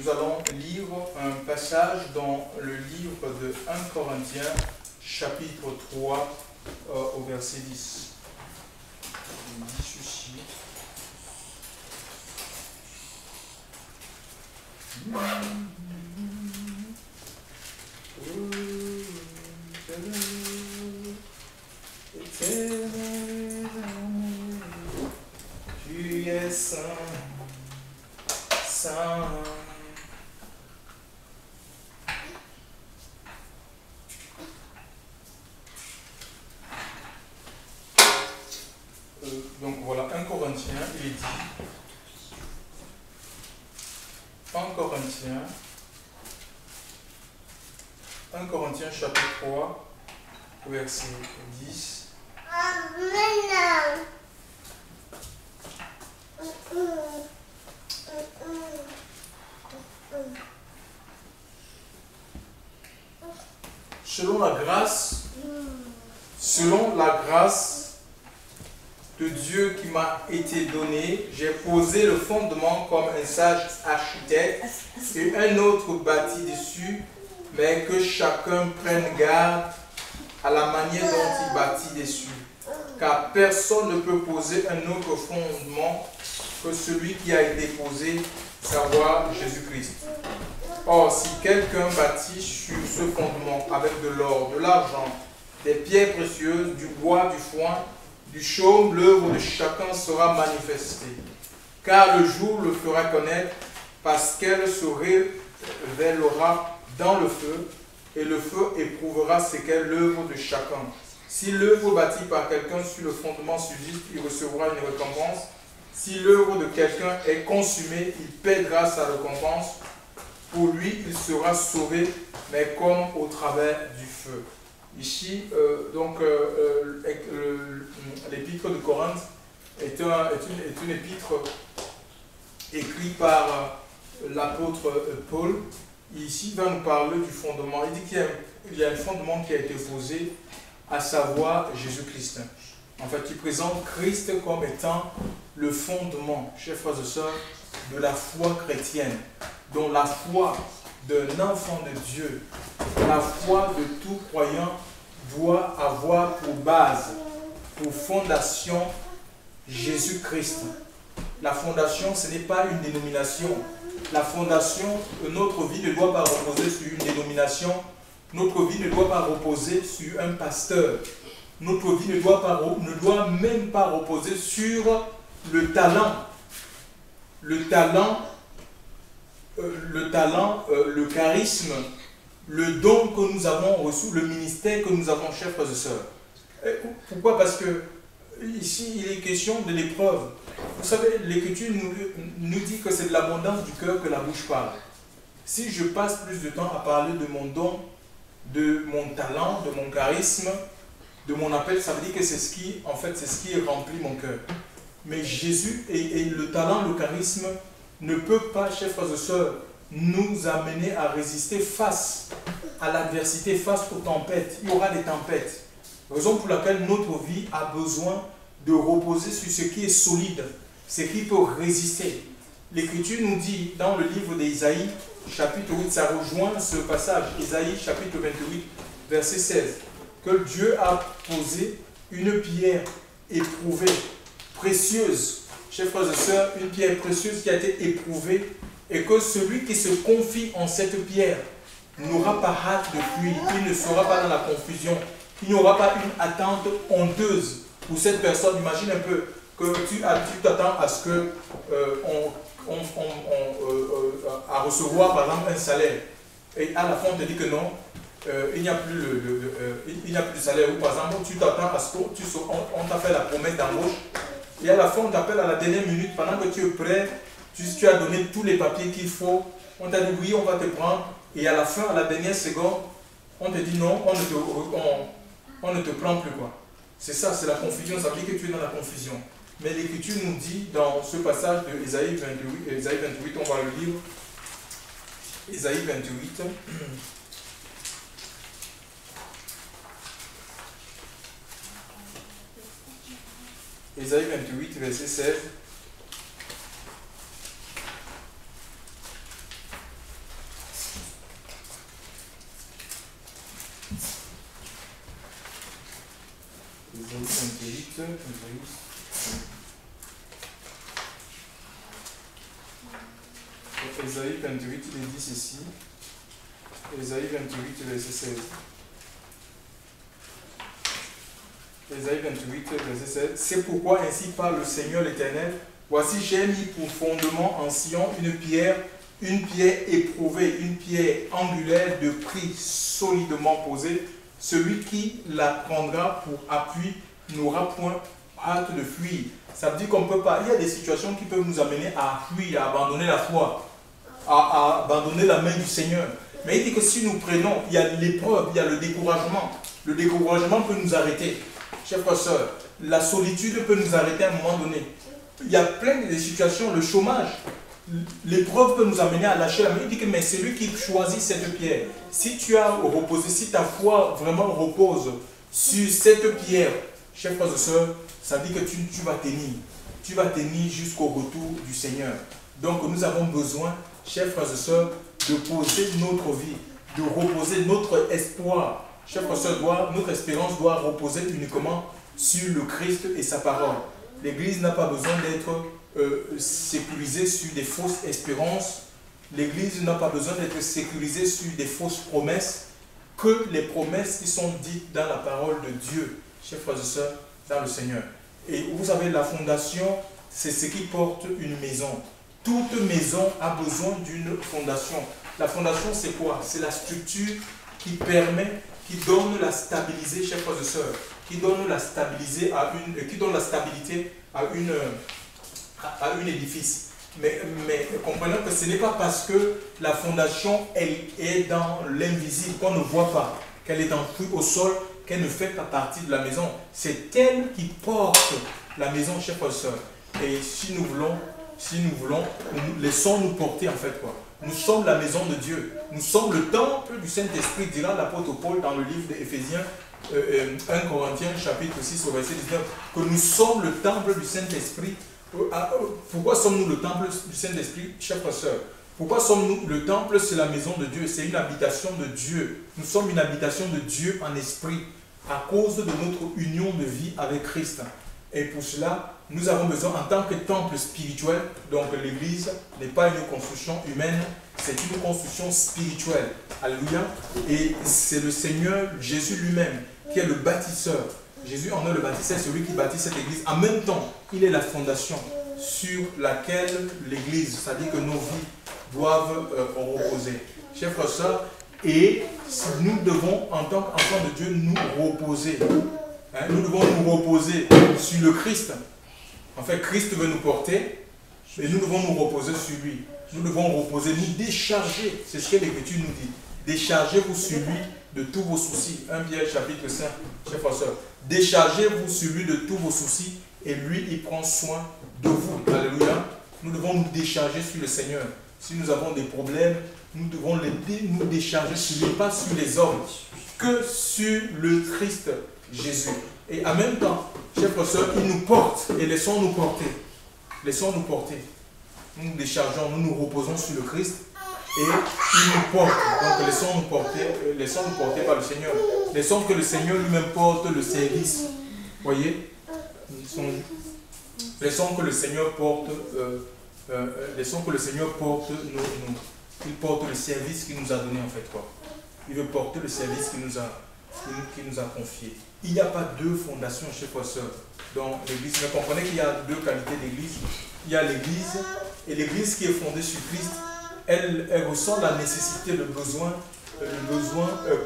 nous allons lire un passage dans le livre de 1 Corinthiens, chapitre 3, au verset 10. Il dit ceci. Éternel amour, tu es saint, saint. Donc voilà, 1 Corinthiens, il est dit. 1 Corinthiens chapitre 3, verset 10. Selon la grâce de Dieu qui m'a été donnée, j'ai posé le fondement comme un sage architecte et un autre bâti dessus, mais que chacun prenne garde à la manière dont il bâtit dessus. Car personne ne peut poser un autre fondement que celui qui a été posé, savoir Jésus-Christ. Or, si quelqu'un bâtit sur ce fondement avec de l'or, de l'argent, des pierres précieuses, du bois, du foin, du chaume, l'œuvre de chacun sera manifestée. Car le jour le fera connaître, parce qu'elle se révélera dans le feu, et le feu éprouvera ce qu'est l'œuvre de chacun. Si l'œuvre bâtie par quelqu'un sur le fondement subsiste, il recevra une récompense. Si l'œuvre de quelqu'un est consumée, il perdra sa récompense. Pour lui, il sera sauvé, mais comme au travers du feu. Ici, l'épître de Corinthe est une épître écrite par l'apôtre Paul. Ici, il va nous parler du fondement. Il dit qu'il y a un fondement qui a été posé, à savoir Jésus-Christ. En fait, il présente Christ comme étant le fondement, chers frères et sœurs, de la foi chrétienne, dont la foi d'un enfant de Dieu, la foi de tout croyant doit avoir pour base, pour fondation, Jésus-Christ. La fondation, ce n'est pas une dénomination. La fondation, notre vie ne doit pas reposer sur une dénomination. Notre vie ne doit pas reposer sur un pasteur. Notre vie ne doit même pas reposer sur le talent. Le charisme, le don que nous avons reçu, le ministère que nous avons, chers frères et sœurs. Pourquoi? Parce que ici, il est question de l'épreuve. Vous savez, l'Écriture nous dit que c'est de l'abondance du cœur que la bouche parle. Si je passe plus de temps à parler de mon don, de mon talent, de mon charisme, de mon appel, ça veut dire que c'est ce qui remplit mon cœur. Mais Jésus et le talent, le charisme ne peut pas, chers frères et sœurs, nous amener à résister face à l'adversité, face aux tempêtes. Il y aura des tempêtes. Raison pour laquelle notre vie a besoin de reposer sur ce qui est solide, ce qui peut résister. L'Écriture nous dit dans le livre d'Ésaïe, chapitre 8, ça rejoint ce passage, Ésaïe chapitre 28, verset 16, que Dieu a posé une pierre éprouvée, précieuse, chers frères et sœurs, une pierre précieuse qui a été éprouvée, et que celui qui se confie en cette pierre n'aura pas hâte de fuir, il ne sera pas dans la confusion, il n'y aura pas une attente honteuse pour cette personne. Imagine un peu que tu t'attends à ce que à recevoir par exemple un salaire, et à la fin on te dit que non, il n'y a plus de salaire, ou par exemple tu t'attends à ce qu'on t'a fait la promesse d'embauche, et à la fin on t'appelle à la dernière minute, pendant que tu es prêt, tu as donné tous les papiers qu'il faut, on t'a dit oui, on va te prendre, et à la fin, à la dernière seconde, on te dit non, on ne te prend plus, quoi. C'est ça, c'est la confusion, ça veut dire que tu es dans la confusion. Mais l'Écriture nous dit dans ce passage de Ésaïe 28, on va le lire. Ésaïe 28. Ésaïe 28, verset 16. Ésaïe 28, il est dit ceci. Ésaïe 28, verset 16. Ésaïe 28, verset 16. C'est pourquoi ainsi parle le Seigneur l'Éternel. Voici, j'ai mis pour fondement en Sion une pierre éprouvée, une pierre angulaire de prix solidement posée. Celui qui la prendra pour appui n'aura point hâte de fuir. Ça veut dire qu'on ne peut pas. Il y a des situations qui peuvent nous amener à fuir, à abandonner la foi, à abandonner la main du Seigneur. Mais il dit que si nous prenons, il y a l'épreuve, il y a le découragement. Le découragement peut nous arrêter. Chers frères et sœurs, la solitude peut nous arrêter à un moment donné. Il y a plein de situations, le chômage, l'épreuve peut nous amener à lâcher la main. Il dit que mais c'est lui qui choisit cette pierre. Si tu as reposé, si ta foi vraiment repose sur cette pierre, chers frères et sœurs, ça veut dire que tu vas tenir. Tu vas tenir jusqu'au retour du Seigneur. Donc nous avons besoin, chers frères et sœurs, de poser notre vie, de reposer notre espoir. Chers frères et sœurs, notre espérance doit reposer uniquement sur le Christ et sa parole. L'Église n'a pas besoin d'être sécurisée sur des fausses espérances. L'Église n'a pas besoin d'être sécurisée sur des fausses promesses, que les promesses qui sont dites dans la parole de Dieu, chers frères et sœurs, dans le Seigneur. Et vous savez, la fondation, c'est ce qui porte une maison. Toute maison a besoin d'une fondation. La fondation, c'est quoi? C'est la structure qui permet, qui donne la stabilité, chers frères et sœurs, qui donne la stabilité à un édifice. Mais comprenons que ce n'est pas parce que la fondation elle est dans l'invisible, qu'on ne voit pas, qu'elle est enfouie au sol, qu'elle ne fait pas partie de la maison. C'est elle qui porte la maison, chers frères et sœurs. Et si nous voulons, laissons-nous porter en fait quoi. Nous sommes la maison de Dieu. Nous sommes le temple du Saint-Esprit, dira l'apôtre Paul dans le livre d'Éphésiens 1 Corinthiens chapitre 6 au verset 19, que nous sommes le temple du Saint-Esprit. Pourquoi sommes-nous le temple du Saint-Esprit, chers frères et sœurs? Pourquoi sommes-nous le temple? C'est la maison de Dieu, c'est une habitation de Dieu. Nous sommes une habitation de Dieu en esprit à cause de notre union de vie avec Christ. Et pour cela, nous avons besoin en tant que temple spirituel, donc l'Église n'est pas une construction humaine, c'est une construction spirituelle. Alléluia. Et c'est le Seigneur Jésus lui-même qui est le bâtisseur. Jésus en est le bâtisseur, c'est celui qui bâtit cette Église. En même temps, il est la fondation sur laquelle l'Église, c'est-à-dire que nos vies doivent reposer. Chers frères et sœurs, et nous devons, en tant qu'enfants de Dieu, nous reposer. Nous devons nous reposer sur le Christ. En fait, Christ veut nous porter, mais nous devons nous reposer sur lui. Nous devons reposer, nous décharger. C'est ce que l'Écriture nous dit. Déchargez-vous sur lui de tous vos soucis. 1 Pierre chapitre 5, chers frères et sœurs. Déchargez-vous sur lui de tous vos soucis et lui, il prend soin de vous. Alléluia. Nous devons nous décharger sur le Seigneur. Si nous avons des problèmes, nous devons nous décharger sur lui, pas sur les hommes, que sur le Christ Jésus. Et en même temps, chers frères et sœurs, il nous porte et laissons-nous porter. Laissons-nous porter. Nous nous déchargeons, nous nous reposons sur le Christ et il nous porte. Donc laissons-nous porter par le Seigneur. Laissons que le Seigneur lui-même porte le service. Voyez? Laissons que le Seigneur porte il porte le service qu'il nous a donné en fait quoi. Il veut porter le service qu'il nous a confié. Il n'y a pas deux fondations, chers frères et sœurs, dans l'Église. Mais comprenez qu'il y a deux qualités d'Église. Il y a l'Église, et l'Église qui est fondée sur Christ, elle ressent la nécessité, le besoin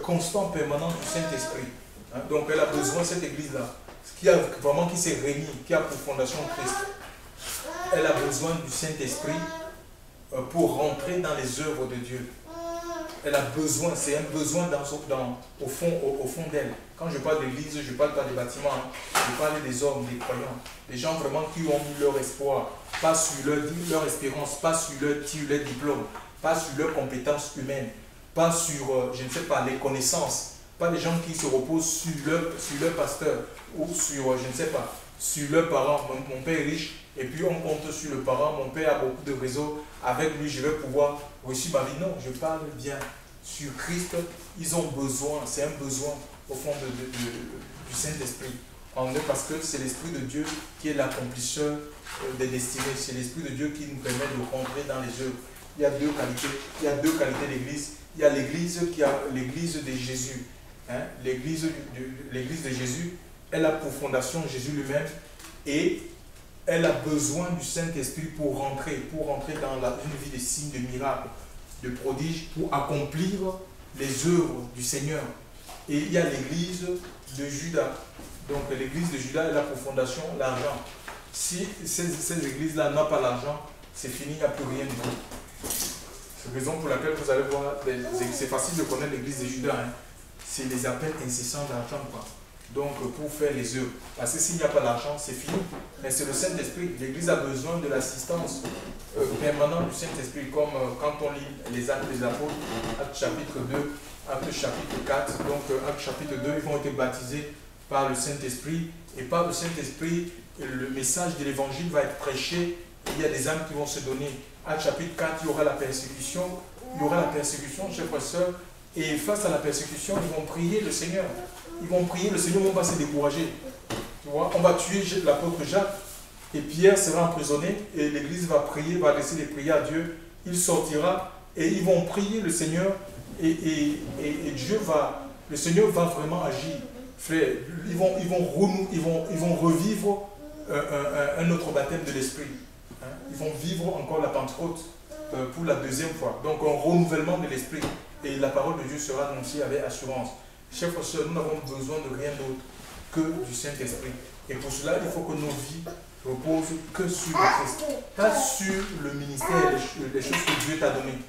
constant, permanent du Saint-Esprit. Donc elle a besoin, cette Église-là, qui s'est réunie, qui a pour fondation Christ. Elle a besoin du Saint-Esprit pour rentrer dans les œuvres de Dieu. Elle a besoin, c'est un besoin au fond d'elle. Quand je parle d'église, je ne parle pas des bâtiments, je parle des hommes, des croyants, des gens vraiment qui ont mis leur espoir, pas sur leur espérance, pas sur leur diplôme, pas sur leurs compétences humaines, pas sur, je ne sais pas, les connaissances, pas des gens qui se reposent sur leur pasteur ou sur, je ne sais pas, sur leurs parents. Mon père est riche et puis on compte sur le parent, mon père a beaucoup de réseaux, avec lui je vais pouvoir réussir ma vie. Non, je parle bien sur Christ. Ils ont besoin, c'est un besoin au fond du Saint-Esprit. en eux parce que c'est l'Esprit de Dieu qui est l'accomplisseur des destinées. C'est l'Esprit de Dieu qui nous permet de rentrer dans les œuvres. Il y a deux qualités. Il y a deux qualités d'église. Il y a l'église qui a l'église de Jésus. Hein? L'église de Jésus, elle a pour fondation Jésus lui-même et elle a besoin du Saint-Esprit pour rentrer dans une vie de signes, de miracles, de prodiges, pour accomplir les œuvres du Seigneur. Et il y a l'église de Judas. Donc l'église de Judas, elle a pour fondation l'argent. Si ces églises-là n'ont pas l'argent, c'est fini, il n'y a plus rien du tout. C'est la raison pour laquelle vous allez voir, c'est facile de connaître l'église de Judas. Hein. C'est les appels incessants d'argent, quoi. Donc pour faire les œuvres. Parce que s'il n'y a pas d'argent, c'est fini. Mais c'est le Saint-Esprit. L'église a besoin de l'assistance permanente du Saint-Esprit, comme quand on lit les Actes des Apôtres, Actes chapitre 2, Actes chapitre 4. Donc Actes chapitre 2, ils vont être baptisés par le Saint-Esprit. Et par le Saint-Esprit, le message de l'évangile va être prêché. Il y a des âmes qui vont se donner. Actes chapitre 4, il y aura la persécution. Il y aura la persécution, chers frères et sœurs. Et face à la persécution, ils vont prier le Seigneur. Ils vont prier le Seigneur, on va se décourager. Tu vois, on va tuer l'apôtre Jacques. Et Pierre sera emprisonné. Et l'église va prier, va laisser les prières à Dieu. Il sortira et ils vont prier le Seigneur. Et le Seigneur va vraiment agir. Frère, ils vont revivre un autre baptême de l'Esprit. Hein? Ils vont vivre encore la Pentecôte pour la deuxième fois. Donc un renouvellement de l'Esprit. Et la parole de Dieu sera annoncée avec assurance. Chers frères et sœurs, nous n'avons besoin de rien d'autre que du Saint-Esprit. Et pour cela, il faut que nos vies reposent que sur le Christ. Pas sur le ministère, les choses que Dieu t'a données.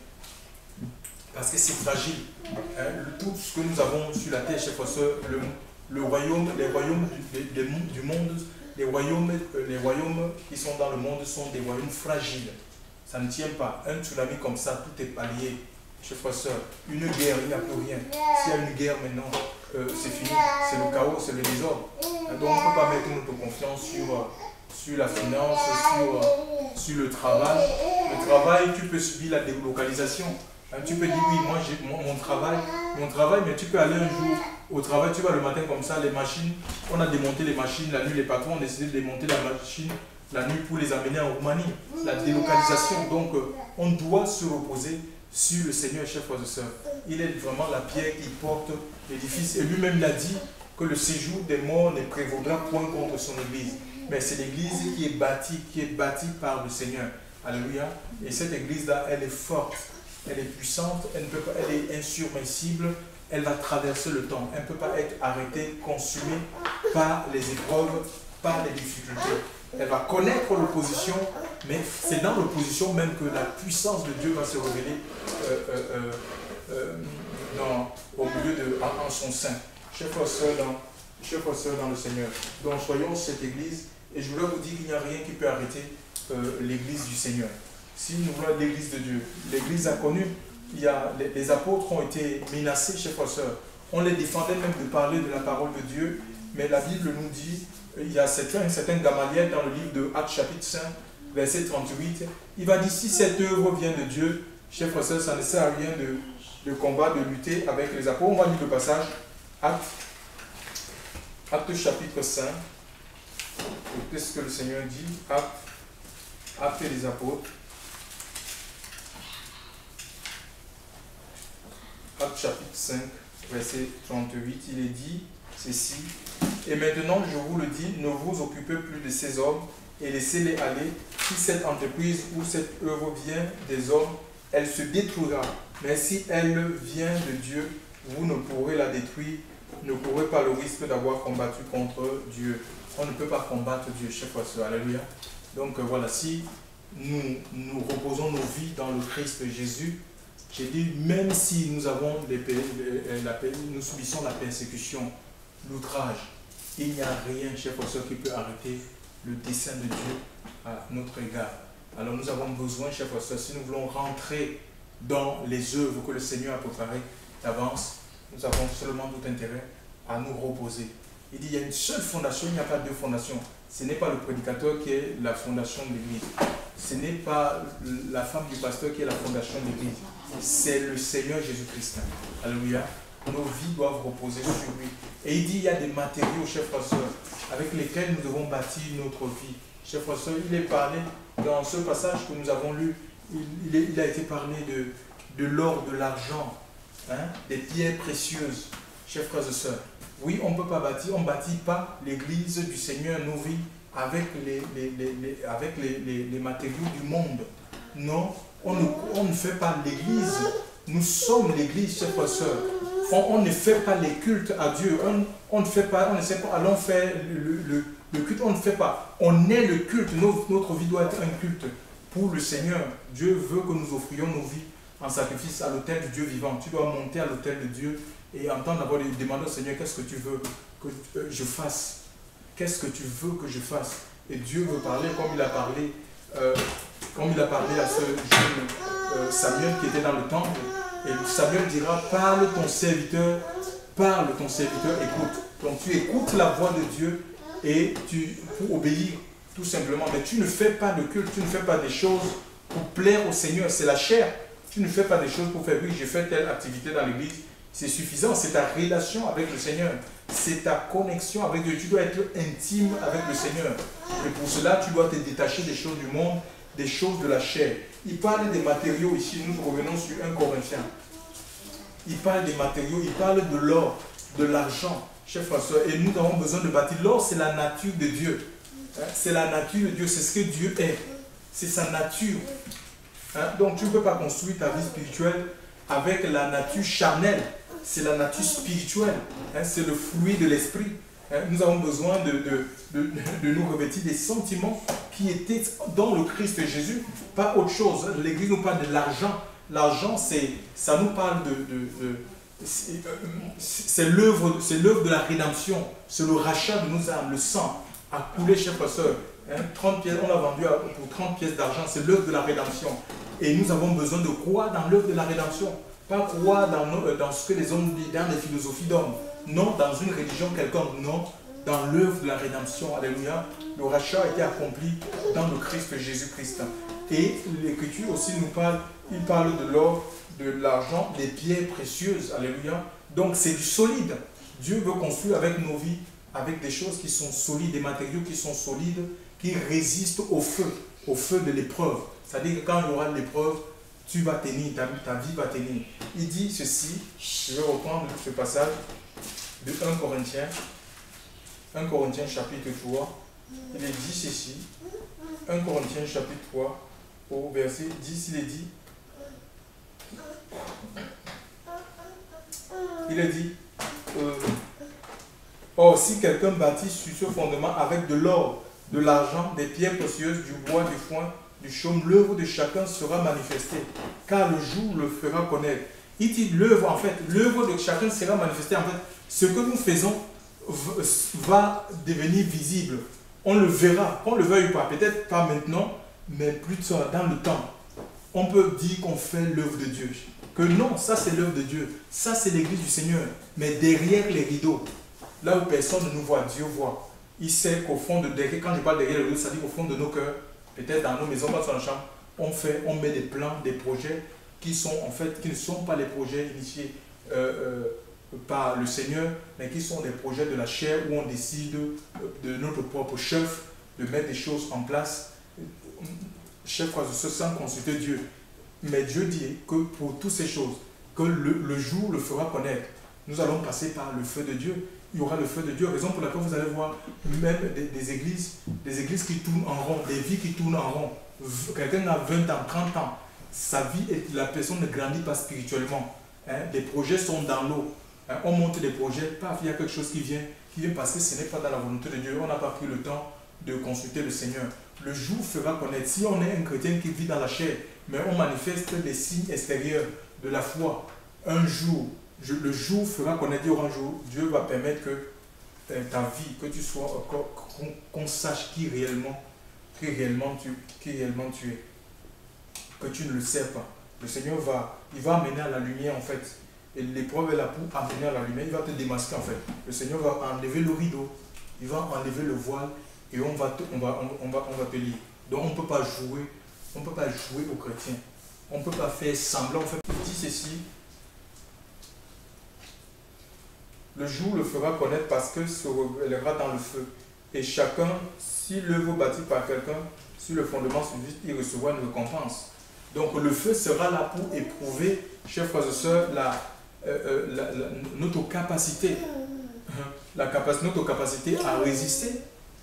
Parce que c'est fragile. Hein? Tout ce que nous avons sur la terre, chers frères et sœurs, les royaumes du monde, les royaumes qui sont dans le monde sont des royaumes fragiles. Ça ne tient pas. Un tsunami comme ça, tout est balayé. Chers frères et sœurs, une guerre, il n'y a plus rien. S'il y a une guerre maintenant, c'est fini. C'est le chaos, c'est le désordre. Donc on ne peut pas mettre notre confiance sur la finance, sur le travail. Le travail, tu peux subir la délocalisation. Tu peux dire oui, moi j'ai mon travail, mais tu peux aller un jour au travail, tu vas le matin comme ça, les machines, on a démonté les machines, la nuit les patrons ont décidé de démonter la machine la nuit pour les amener en Roumanie. La délocalisation, donc on doit se reposer sur le Seigneur, chers frères et sœurs. Il est vraiment la pierre qui porte l'édifice. Et lui-même il a dit que le séjour des morts ne prévaudra point contre son église. Mais c'est l'église qui est bâtie par le Seigneur. Alléluia. Et cette église-là, elle est forte, elle est puissante, elle est insurmissible, elle va traverser le temps. Elle ne peut pas être arrêtée, consumée par les épreuves, par les difficultés. Elle va connaître l'opposition, mais c'est dans l'opposition même que la puissance de Dieu va se révéler au milieu en son sein. Chers frères et sœurs dans le Seigneur. Donc soyons cette église, et je voulais vous dire qu'il n'y a rien qui peut arrêter l'église du Seigneur. Si nous voulons l'église de Dieu, l'église a connu, les apôtres ont été menacés, chers frères et sœurs. On les défendait même de parler de la parole de Dieu, mais la Bible nous dit, il y a un certain Gamaliel dans le livre de Actes chapitre 5, verset 38, il va dire, si cette œuvre vient de Dieu, chers frères et sœurs, ça ne sert à rien de combattre, de lutter avec les apôtres. On va lire le passage, Actes chapitre 5, écoutez ce que le Seigneur dit, Actes des apôtres, Actes chapitre 5, verset 38, il est dit ceci. Et maintenant, je vous le dis, ne vous occupez plus de ces hommes et laissez-les aller. Si cette entreprise ou cette œuvre vient des hommes, elle se détruira. Mais si elle vient de Dieu, vous ne pourrez la détruire, ne courez pas le risque d'avoir combattu contre Dieu. On ne peut pas combattre Dieu, chers frères et sœurs. Alléluia. Donc voilà, si nous reposons nos vies dans le Christ Jésus, j'ai dit, même si nous avons nous subissons la persécution, l'outrage, il n'y a rien, chers frères et sœurs, qui peut arrêter le dessein de Dieu à notre égard. Alors nous avons besoin, chers frères et sœurs, si nous voulons rentrer dans les œuvres que le Seigneur a préparées d'avance, nous avons seulement tout intérêt à nous reposer. Il dit, il y a une seule fondation, il n'y a pas deux fondations. Ce n'est pas le prédicateur qui est la fondation de l'Église. Ce n'est pas la femme du pasteur qui est la fondation de l'Église. C'est le Seigneur Jésus-Christ. Alléluia. nos vies doivent reposer sur lui. Et il dit, il y a des matériaux, chers frères et sœurs, avec lesquels nous devons bâtir notre vie. Chers frères et sœurs, il est parlé dans ce passage que nous avons lu, il a été parlé de l'or, de l'argent, hein, des pierres précieuses. Chers frères et sœurs, oui, on ne peut pas bâtir, on ne bâtit pas l'église du Seigneur, nos vies, avec les matériaux du monde. Non, on ne fait pas l'église. Nous sommes l'église, chers frères et sœurs. On ne fait pas les cultes à Dieu. On ne fait pas, on ne sait pas, allons faire le culte, on ne fait pas. On est le culte. Notre vie doit être un culte pour le Seigneur. Dieu veut que nous offrions nos vies en sacrifice à l'autel du Dieu vivant. Tu dois monter à l'autel de Dieu et entendre d'abord demander au Seigneur, qu'est-ce que tu veux que je fasse? Qu'est-ce que tu veux que je fasse? Et Dieu veut parler comme il a parlé à ce jeune Samuel qui était dans le temple. Et Samuel dira, parle ton serviteur, écoute. Donc tu écoutes la voix de Dieu et pour obéir tout simplement. Mais tu ne fais pas de culte, tu ne fais pas des choses pour plaire au Seigneur, c'est la chair. Tu ne fais pas des choses pour faire, oui, j'ai fait telle activité dans l'église. C'est suffisant, c'est ta relation avec le Seigneur. C'est ta connexion avec Dieu. Tu dois être intime avec le Seigneur. Et pour cela, tu dois te détacher des choses du monde, des choses de la chair. Il parle des matériaux ici, nous revenons sur 1 Corinthiens. Il parle des matériaux, il parle de l'or, de l'argent, chers frères et sœurs. Et nous avons besoin de bâtir. L'or, c'est la nature de Dieu. C'est la nature de Dieu, c'est ce que Dieu est. C'est sa nature. Donc tu ne peux pas construire ta vie spirituelle avec la nature charnelle. C'est la nature spirituelle. C'est le fruit de l'esprit. Nous avons besoin de nous revêtir des sentiments qui étaient dans le Christ Jésus, pas autre chose. L'Église nous parle de l'argent. L'argent, ça nous parle c'est l'œuvre de la rédemption, c'est le rachat de nos âmes, le sang a coulé, chers frères et sœurs. 30 pièces, on l'a vendu pour 30 pièces d'argent, c'est l'œuvre de la rédemption. Et nous avons besoin de croire dans l'œuvre de la rédemption, pas croire dans ce que les hommes disent, dans les philosophies d'hommes, non dans une religion quelconque, non, dans l'œuvre de la rédemption. Alléluia. Le rachat a été accompli dans le Christ Jésus-Christ. Et l'Écriture aussi nous parle, il parle de l'or, de l'argent, des pierres précieuses. Alléluia. Donc c'est du solide. Dieu veut construire avec nos vies, avec des choses qui sont solides, des matériaux qui sont solides, qui résistent au feu de l'épreuve. C'est-à-dire que quand il y aura l'épreuve, tu vas tenir, ta vie va tenir. Il dit ceci, je vais reprendre ce passage de 1 Corinthiens chapitre 3. Il est dit ceci, 1 Corinthiens chapitre 3, au verset 10, il est dit, or si quelqu'un bâtit sur ce fondement avec de l'or, de l'argent, des pierres précieuses, du bois, du foin, du chaume, l'œuvre de chacun sera manifestée, car le jour le fera connaître. Il dit l'œuvre, en fait, l'œuvre de chacun sera manifestée. En fait, ce que nous faisons va devenir visible. On le verra, qu'on le veuille pas, peut-être pas maintenant, mais plus tard, dans le temps. On peut dire qu'on fait l'œuvre de Dieu. Que non, ça c'est l'œuvre de Dieu. Ça c'est l'église du Seigneur. Mais derrière les rideaux, là où personne ne nous voit, Dieu voit. Il sait qu'au fond de derrière, quand je parle derrière les rideaux, ça dit qu'au fond de nos cœurs, peut-être dans nos maisons, pas dans la chambre, on met des plans, des projets qui sont en fait, qui ne sont pas les projets initiés par le Seigneur, mais qui sont des projets de la chair où on décide de notre propre chef de mettre des choses en place, chef sans consulter Dieu. Mais Dieu dit que pour toutes ces choses, que le jour le fera connaître. Nous allons passer par le feu de Dieu. Il y aura le feu de Dieu, raison pour laquelle vous allez voir même des églises qui tournent en rond, des vies qui tournent en rond. Quelqu'un a 20 ans, 30 ans, sa vie, la personne ne grandit pas spirituellement. Les projets sont dans l'eau. On monte des projets, paf, il y a quelque chose qui vient parce que ce n'est pas dans la volonté de Dieu. On n'a pas pris le temps de consulter le Seigneur. Le jour fera connaître. Si on est un chrétien qui vit dans la chair, mais on manifeste des signes extérieurs de la foi, un jour, le jour fera connaître, il y aura un jour, Dieu va permettre que ta vie, que tu sois, qu'on sache qui réellement tu es, que tu ne le sais pas. Le Seigneur il va amener à la lumière en fait. Et l'épreuve est là pour amener à la lumière, il va te démasquer en fait. Le Seigneur va enlever le rideau, il va enlever le voile et on va te lire. Donc on ne peut pas jouer aux chrétiens. On ne peut pas faire semblant. En fait, il dit ceci. Le jour le fera connaître parce que se révélera dans le feu. Et chacun, si l'œuvre bâtie par quelqu'un, sur le fondement subsiste, il recevra une récompense. Donc le feu sera là pour éprouver, chers frères et sœurs, notre capacité. Notre capacité à résister.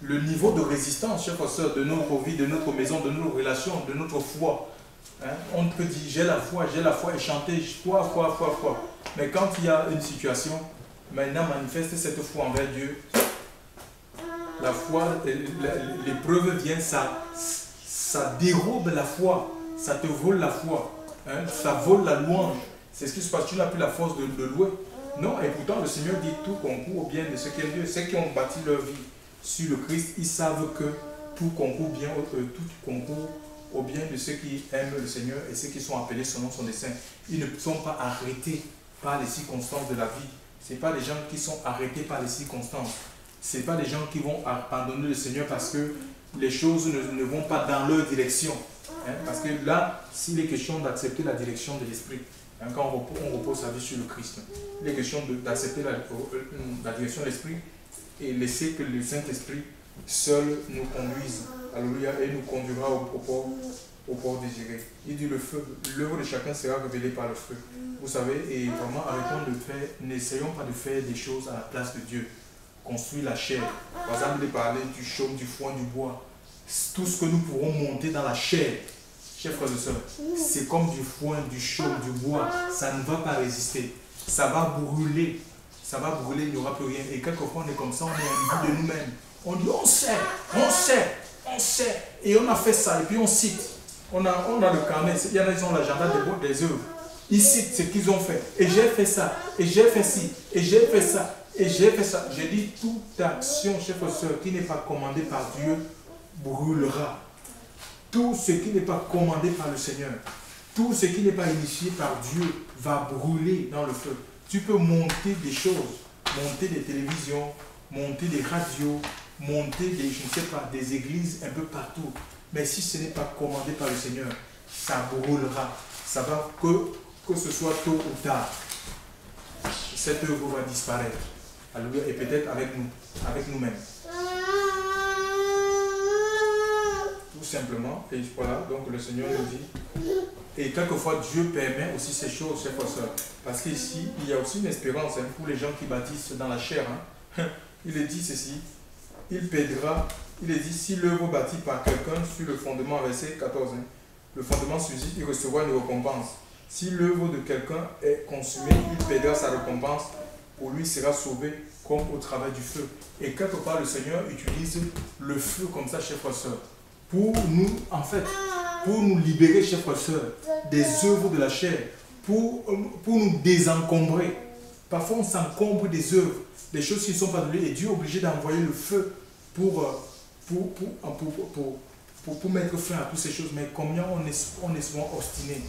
Le niveau de résistance, chers frères et sœurs, de notre vie, de notre maison, de nos relations, de notre foi. On peut dire j'ai la foi et chanter foi. Mais quand il y a une situation, maintenant manifeste cette foi envers Dieu. La foi, l'épreuve vient, ça dérobe la foi, ça te vole la foi, ça vole la louange. C'est ce qui se passe, tu n'as plus la force de louer. Non, et pourtant le Seigneur dit tout concourt au bien de ceux qui aiment Dieu. Ceux qui ont bâti leur vie sur le Christ, ils savent que tout concourt au bien de ceux qui aiment le Seigneur et ceux qui sont appelés selon son dessein. Ils ne sont pas arrêtés par les circonstances de la vie. Ce n'est pas des gens qui sont arrêtés par les circonstances. Ce n'est pas des gens qui vont abandonner le Seigneur parce que les choses ne vont pas dans leur direction. Parce que là, s'il est question d'accepter la direction de l'Esprit, quand on repose sa vie sur le Christ, il est question d'accepter la direction de l'Esprit et laisser que le Saint-Esprit seul nous conduise. Alléluia, et nous conduira au port désiré. Il dit le feu, l'œuvre de chacun sera révélée par le feu. Vous savez, et vraiment, arrêtons de faire, n'essayons pas de faire des choses à la place de Dieu. Construire la chair. Par exemple, il parlait du chaume, du foin, du bois. Tout ce que nous pourrons monter dans la chair, chers frères et sœurs, c'est comme du foin, du chaume, du bois. Ça ne va pas résister. Ça va brûler. Ça va brûler, il n'y aura plus rien. Et quelquefois, on est comme ça, on est imbu de nous-mêmes. On dit, on sait. Et on a fait ça, et puis on cite. On a le carnet, il y en a qui ont l'agenda des œuvres. Ils citent ce qu'ils ont fait. Et j'ai fait ça, et j'ai fait ci, et j'ai fait ça, et j'ai fait ça. J'ai dit, toute action, chers frères et sœurs, qui n'est pas commandée par Dieu, brûlera. Tout ce qui n'est pas commandé par le Seigneur, tout ce qui n'est pas initié par Dieu, va brûler dans le feu. Tu peux monter des choses, monter des télévisions, monter des radios, monter des, je ne sais pas, des églises un peu partout. Mais si ce n'est pas commandé par le Seigneur, ça brûlera. Ça va que ce soit tôt ou tard. Cette œuvre va disparaître. Alléluia. Et peut-être avec nous, avec nous-mêmes. Tout simplement. Et voilà, donc le Seigneur nous dit. Et quelquefois, Dieu permet aussi ces choses, chers frères et sœurs. Parce qu'ici, il y a aussi une espérance pour les gens qui bâtissent dans la chair. Il est dit ceci. Il pèdera, il est dit, si l'œuvre bâtie par quelqu'un sur le fondement, verset 14, le fondement subsiste, il recevra une récompense. Si l'œuvre de quelqu'un est consumée, il pèdera sa récompense, pour lui sera sauvé comme au travail du feu. Et quelque part, le Seigneur utilise le feu comme ça, chers frères et sœurs, pour nous, en fait, pour nous libérer, chers frères et sœurs, des œuvres de la chair, pour nous désencombrer. Parfois, on s'encombre des œuvres, des choses qui ne sont pas de lui, et Dieu est obligé d'envoyer le feu pour mettre fin à toutes ces choses. Mais combien on est souvent obstiné.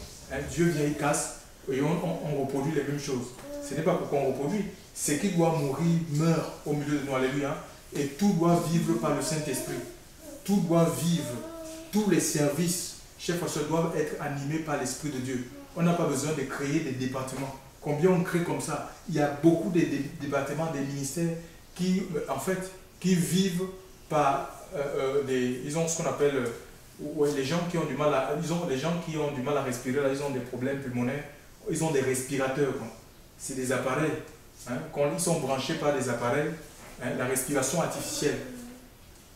Dieu vient, il casse, et on reproduit les mêmes choses. Ce n'est pas pour qu'on reproduit. Ce qui doit mourir meurt au milieu de nous. Alléluia. Et tout doit vivre par le Saint-Esprit. Tout doit vivre. Tous les services, chers frères et sœurs, doivent être animés par l'Esprit de Dieu. On n'a pas besoin de créer des départements. Combien on crée comme ça? Il y a beaucoup de départements, des ministères qui, en fait, qui vivent par ils ont ce qu'on appelle les gens qui ont du mal à respirer, là, ils ont des problèmes pulmonaires, ils ont des respirateurs. C'est des appareils. Quand ils sont branchés par des appareils, la respiration artificielle,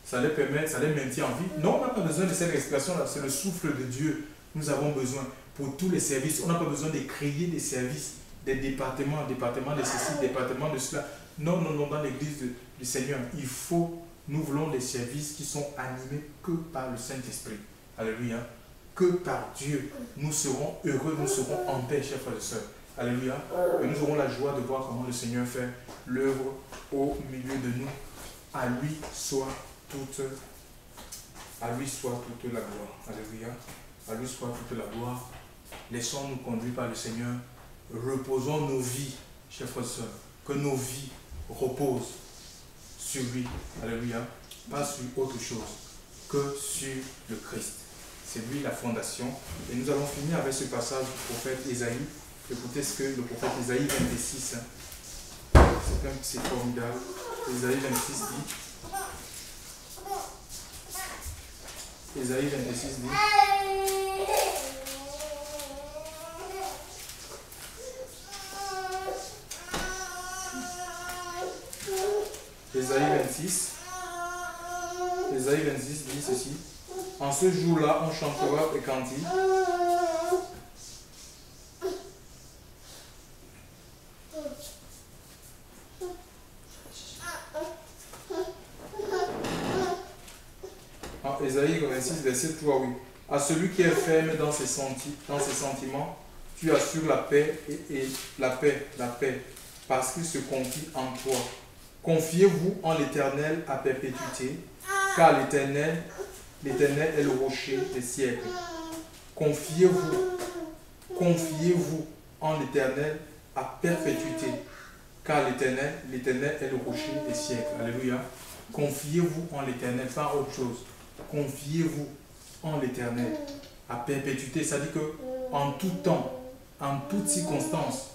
ça les permet, ça les maintient en vie. Non, on n'a pas besoin de cette respiration-là, c'est le souffle de Dieu. Nous avons besoin pour tous les services. On n'a pas besoin de créer des services, des départements de ceci, départements de cela. Non, dans l'église du Seigneur, nous voulons des services qui sont animés que par le Saint-Esprit. Alléluia. Que par Dieu. Nous serons heureux, nous serons en paix, chers frères et sœurs. Alléluia. Et nous aurons la joie de voir comment le Seigneur fait l'œuvre au milieu de nous. À lui soit toute la gloire. Alléluia. À lui soit toute la gloire. Laissons-nous conduire par le Seigneur. Reposons nos vies, chers frères et sœurs. Que nos vies reposent sur lui. Alléluia. Pas sur autre chose que sur le Christ. C'est lui la fondation. Et nous allons finir avec ce passage du prophète Ésaïe. Écoutez ce que le prophète Ésaïe 26. c'est formidable. Ésaïe 26 dit. Ésaïe 26 dit. Ésaïe 26 dit ceci. En ce jour-là, on chantera et cantique. Ésaïe 26, verset 3, oui. À celui qui est ferme dans ses sentiments, tu assures la paix et la paix, parce qu'il se confie en toi. Confiez-vous en l'Éternel à perpétuité, car l'Éternel est le rocher des siècles. Confiez-vous en l'Éternel à perpétuité, car l'Éternel est le rocher des siècles. Alléluia. Confiez-vous en l'Éternel, pas autre chose. Confiez-vous en l'Éternel à perpétuité, ça dit que en tout temps, en toute circonstance.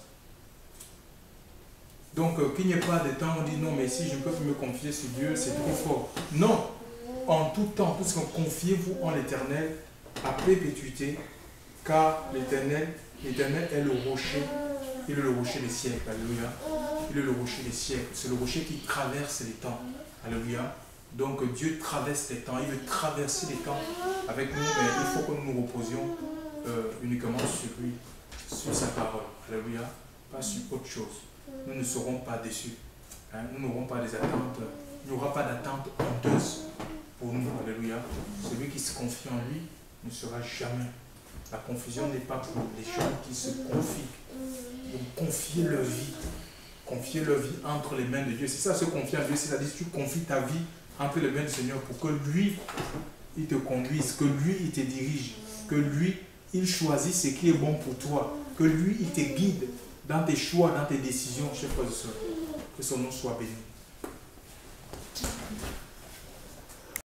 Donc qu'il n'y ait pas de temps où on dit non, mais si je ne peux plus me confier sur Dieu, c'est trop fort. Non, en tout temps, puisque confiez-vous en l'Éternel à perpétuité, car l'Éternel est le rocher, il est le rocher des siècles. Alléluia. Il est le rocher des siècles. C'est le rocher qui traverse les temps. Alléluia. Donc Dieu traverse les temps, il veut traverser les temps avec nous, mais il faut que nous nous reposions uniquement sur lui, sur sa parole. Alléluia. Pas sur autre chose. Nous ne serons pas déçus. Hein? Nous n'aurons pas des attentes, il n'y aura pas d'attente honteuse pour nous. Alléluia. Celui qui se confie en lui ne sera jamais. La confusion n'est pas pour les gens qui se confient. Donc confier leur vie. Confier leur vie entre les mains de Dieu. C'est ça, se confier en Dieu, c'est-à-dire que tu confies ta vie entre les mains du Seigneur pour que lui, il te conduise, que lui, il te dirige, que lui, il choisit ce qui est bon pour toi, que lui, il te guide dans tes choix, dans tes décisions, chers frères et sœurs. Que son nom soit béni.